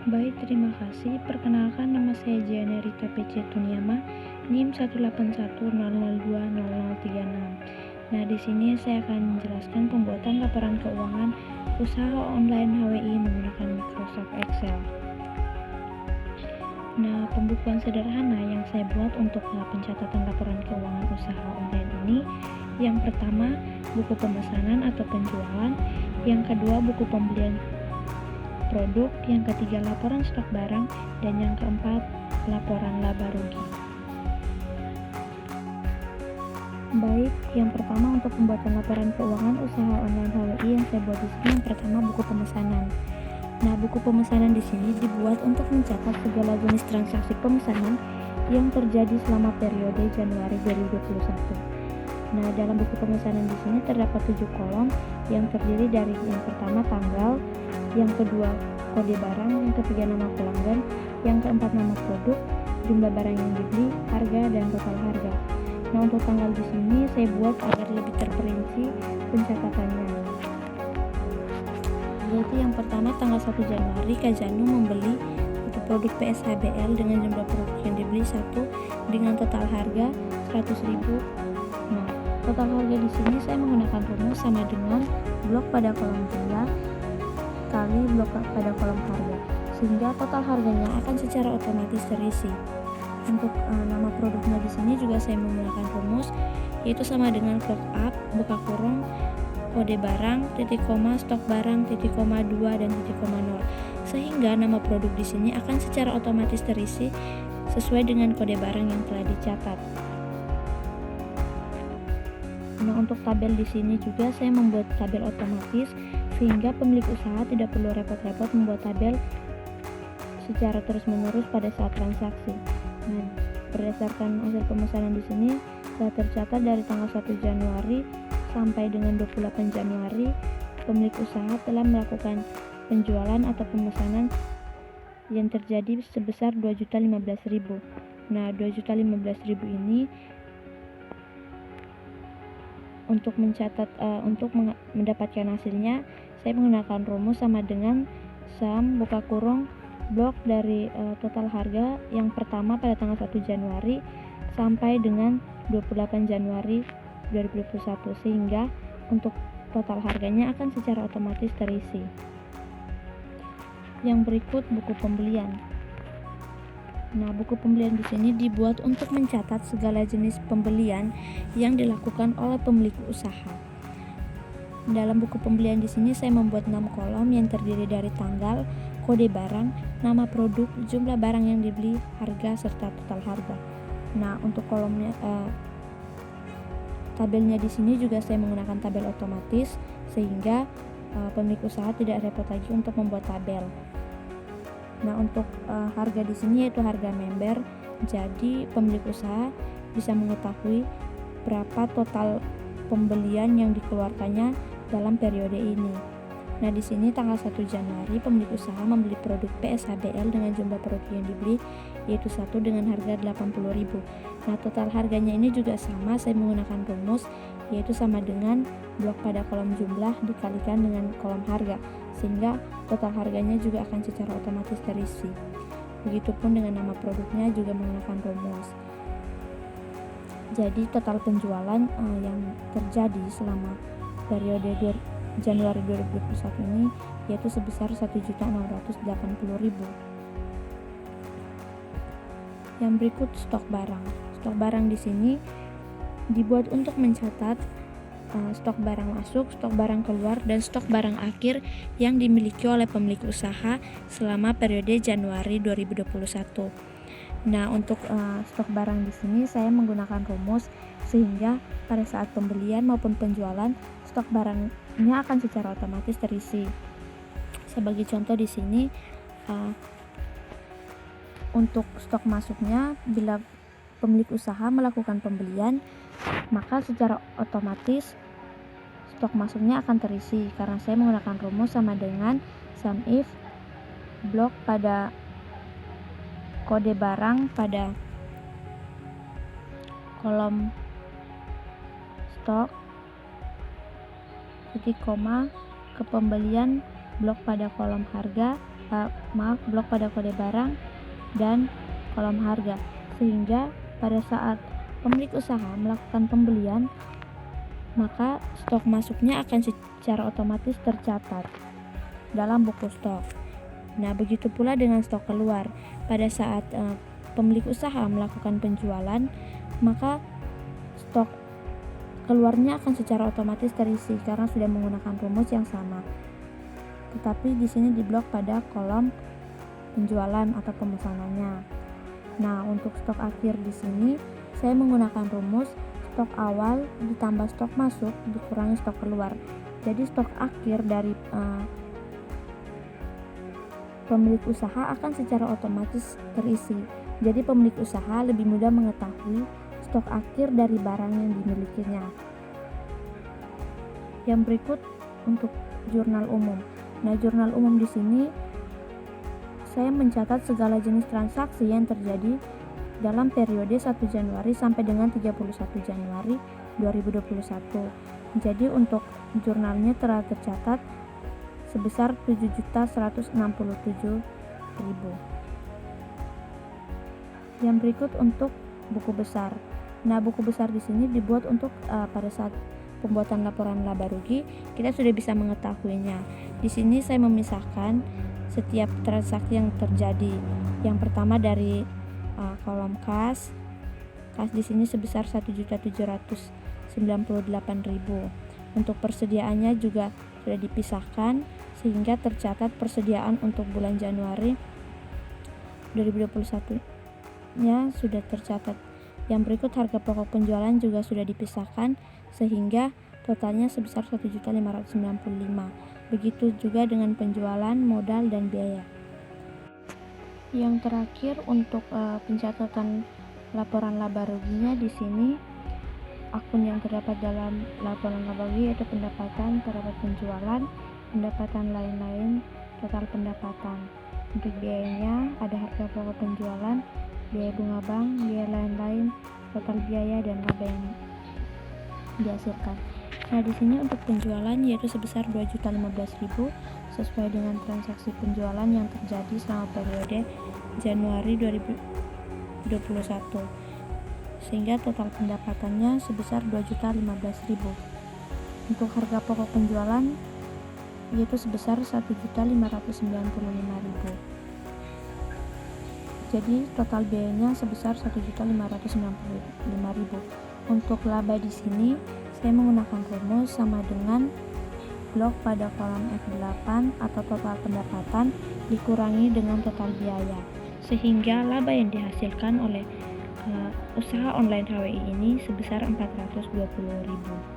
Baik, terima kasih. Perkenalkan, nama saya Jiana Rita PC Tuniama, NIM 18100200036. Nah, di sini saya akan menjelaskan pembuatan laporan keuangan usaha online HWI menggunakan Microsoft Excel. Nah, pembukuan sederhana yang saya buat untuk pencatatan laporan keuangan usaha online ini, yang pertama buku pemesanan atau penjualan, yang kedua buku pembelian produk, yang ketiga laporan stok barang, dan yang keempat laporan laba rugi. Baik, yang pertama untuk pembuatan laporan keuangan usaha online HWI yang saya buat di sini, yang pertama buku pemesanan. Nah, buku pemesanan di sini dibuat untuk mencatat segala jenis transaksi pemesanan yang terjadi selama periode Januari 2021. Nah, dalam buku pemesanan di sini terdapat 7 kolom yang terdiri dari yang pertama tanggal, yang kedua kode barang, yang ketiga nama pelanggan, yang keempat nama produk, jumlah barang yang dibeli, harga, dan total harga. Nah, untuk tanggal di sini saya buat agar lebih terperinci pencatatannya. Yaitu yang pertama tanggal 1 Januari Kajanu membeli produk PSHBL dengan jumlah produk yang dibeli 1 dengan total harga 100.000. Nah, total harga di sini saya menggunakan rumus sama dengan blok pada kolom jumlah kali blok pada kolom harga, sehingga total harganya akan secara otomatis terisi. Untuk nama produknya di sini juga saya menggunakan rumus, yaitu sama dengan clock up, buka kurung, kode barang, titik koma, stok barang, titik koma 2, dan titik koma 0, sehingga nama produk di sini akan secara otomatis terisi sesuai dengan kode barang yang telah dicatat. Nah, untuk tabel di sini juga saya membuat tabel otomatis sehingga pemilik usaha tidak perlu repot-repot membuat tabel secara terus-menerus pada saat transaksi. Nah, berdasarkan hasil pemesanan di sini telah tercatat dari tanggal 1 Januari sampai dengan 28 Januari, pemilik usaha telah melakukan penjualan atau pemesanan yang terjadi sebesar 2.015.000. Nah, 2.015.000 ini untuk mendapatkan hasilnya, saya menggunakan rumus sama dengan sum buka kurung blok dari total harga yang pertama pada tanggal 1 Januari sampai dengan 28 Januari 2021, sehingga untuk total harganya akan secara otomatis terisi. Yang berikut buku pembelian. Nah, buku pembelian di sini dibuat untuk mencatat segala jenis pembelian yang dilakukan oleh pemilik usaha. Dalam buku pembelian di sini saya membuat 6 kolom yang terdiri dari tanggal, kode barang, nama produk, jumlah barang yang dibeli, harga, serta total harga. Nah, untuk kolomnya tabelnya di sini juga saya menggunakan tabel otomatis sehingga pemilik usaha tidak repot lagi untuk membuat tabel. Nah, untuk harga di sini yaitu harga member. Jadi pemilik usaha bisa mengetahui berapa total pembelian yang dikeluarkannya dalam periode ini. Nah, di sini tanggal 1 Januari pemilik usaha membeli produk PSHBL dengan jumlah produk yang dibeli yaitu 1 dengan harga 80.000. Nah, total harganya ini juga sama, saya menggunakan rumus yaitu sama dengan blok pada kolom jumlah dikalikan dengan kolom harga, sehingga total harganya juga akan secara otomatis terisi. Begitupun dengan nama produknya juga menggunakan rumus. Jadi total penjualan yang terjadi selama periode Januari 2021 ini yaitu sebesar 1.680.000. Yang berikut stok barang. Stok barang di sini dibuat untuk mencatat stok barang masuk, stok barang keluar, dan stok barang akhir yang dimiliki oleh pemilik usaha selama periode Januari 2021. Nah, untuk stok barang di sini saya menggunakan rumus sehingga pada saat pembelian maupun penjualan stok barangnya akan secara otomatis terisi. Sebagai contoh di sini untuk stok masuknya, bila pemilik usaha melakukan pembelian, maka secara otomatis stok masuknya akan terisi karena saya menggunakan rumus sama dengan sum if blok pada kode barang pada kolom stok, titik koma, ke pembelian blok pada kolom harga, blok pada kode barang dan kolom harga, sehingga pada saat pemilik usaha melakukan pembelian, maka stok masuknya akan secara otomatis tercatat dalam buku stok. Nah, begitu pula dengan stok keluar. Pada saat pemilik usaha melakukan penjualan, maka stok keluarnya akan secara otomatis terisi karena sudah menggunakan rumus yang sama. Tetapi di sini diblok pada kolom penjualan atau pemesanannya. Nah, untuk stok akhir di sini saya menggunakan rumus stok awal ditambah stok masuk dikurangi stok keluar. Jadi stok akhir dari pemilik usaha akan secara otomatis terisi. Jadi pemilik usaha lebih mudah mengetahui stok akhir dari barang yang dimilikinya. Yang berikut untuk jurnal umum. Nah, jurnal umum di sini saya mencatat segala jenis transaksi yang terjadi dalam periode 1 Januari sampai dengan 31 Januari 2021. Jadi untuk jurnalnya telah tercatat sebesar 7.167.000. Yang berikut untuk buku besar. Nah, buku besar di sini dibuat untuk pada saat pembuatan laporan laba rugi kita sudah bisa mengetahuinya. Di sini saya memisahkan setiap transaksi yang terjadi. Yang pertama dari kolom kas di sini sebesar 1.798.000. Untuk persediaannya juga sudah dipisahkan sehingga tercatat persediaan untuk bulan Januari 2021 nya sudah tercatat. Yang berikut harga pokok penjualan juga sudah dipisahkan sehingga totalnya sebesar 1.595. Begitu juga dengan penjualan, modal, dan biaya. Yang terakhir untuk pencatatan laporan laba ruginya di sini akun yang terdapat dalam laporan laba rugi yaitu pendapatan, terdapat penjualan, pendapatan lain-lain, total pendapatan. Untuk biayanya ada harga pokok penjualan, biaya bunga bank, biaya lain-lain, total biaya, dan laba yang dihasilkan. Nah, di sini untuk penjualan yaitu sebesar 2.015.000 sesuai dengan transaksi penjualan yang terjadi selama periode Januari 2021. Sehingga total pendapatannya sebesar 2.015.000. Untuk harga pokok penjualan yaitu sebesar 1.595.000. Jadi total biayanya sebesar 1.595.000. Untuk laba di sini saya menggunakan rumus sama dengan blok pada kolom F8 atau total pendapatan dikurangi dengan total biaya, sehingga laba yang dihasilkan oleh usaha online HWI ini sebesar 420.000.